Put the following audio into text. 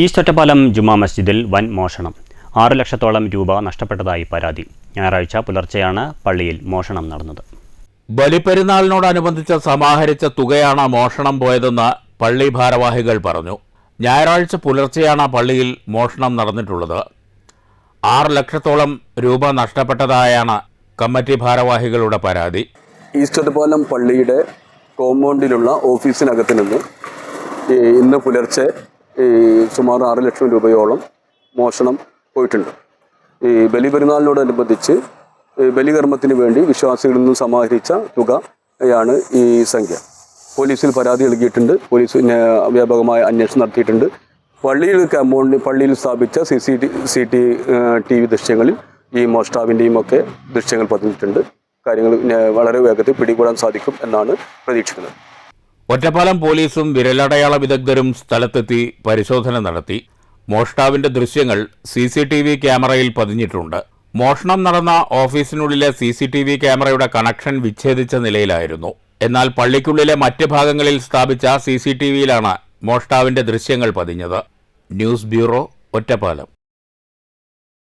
East Ottapalam ജുമാ മസ്ജിദിൽ വൻ മോഷണം. 6 ലക്ഷത്തോളം രൂപ നഷ്ടപ്പെട്ടതായി പരാതി. ഞായറാഴ്ച പുലർച്ചെയാണ് പള്ളിയിൽ മോഷണം നടന്നത്. ബലിപ്പെരുന്നാളിനോടനുബന്ധിച്ച് സമാഹരിച്ച തുകയാണ് മോഷണം പോയതെന്ന് പള്ളി ഭാരവാഹികൾ പറഞ്ഞു. ഞായറാഴ്ച പുലർച്ചെയാണ് പള്ളിയിൽ മോഷണം നടന്നിട്ടുള്ളത്. 6 ലക്ഷത്തോളം രൂപ നഷ്ടപ്പെട്ടതായാണ് കമ്മിറ്റി ഭാരവാഹികളുടെ പരാതി. ഈസ്റ്റ് ഒറ്റപ്പാലം പള്ളിയുടെ കോമ്പൗണ്ടിലുള്ള ഓഫീസിനകത്ത് നിന്ന് ഇന്ന് പുലർച്ചെ സുമാർ 6 ലക്ഷം രൂപയോളം മോഷണം പോയിട്ടുണ്ട്. ബലിപെരുന്നാളിനോടനുബന്ധിച്ച് ബലികർമ്മത്തിന് വേണ്ടി വിശ്വാസികളിൽ നിന്നും സമാഹരിച്ച തുകയാണ് ഈ സംഖ്യ. പോലീസിൽ പരാതി നൽകിയിട്ടുണ്ട്. പോലീസ് വ്യാപകമായ അന്വേഷണം നടത്തിയിട്ടുണ്ട്. പള്ളിയിൽ സ്ഥാപിച്ച CCTV ദൃശ്യങ്ങളിൽ ഈ മോഷ്ടാവിൻ്റെയും ഒക്കെ ദൃശ്യങ്ങൾ പതിഞ്ഞിട്ടുണ്ട്. കാര്യങ്ങൾ വളരെ വേഗത്തിൽ പിടികൂടാൻ സാധിക്കും എന്നാണ് പ്രതീക്ഷിക്കുന്നത്. ഒറ്റപ്പാലം പോലീസും വിരലടയാള വിദഗ്ധരും സ്ഥലത്തെത്തി പരിശോധന നടത്തി. മോഷ്ടാവിന്റെ ദൃശ്യങ്ങൾ CCTV ക്യാമറയിൽ പതിഞ്ഞിട്ടുണ്ട്. മോഷണം നടന്ന ഓഫീസിനുള്ളിലെ CCTV ക്യാമറയുടെ കണക്ഷൻ വിച്ഛേദിച്ച നിലയിലായിരുന്നു. എന്നാൽ പള്ളിക്കുള്ളിലെ മറ്റ് ഭാഗങ്ങളിൽ സ്ഥാപിച്ച CCTVയിലാണ് മോഷ്ടാവിന്റെ ദൃശ്യങ്ങൾ പതിഞ്ഞത്. News bureau, Ottapalam.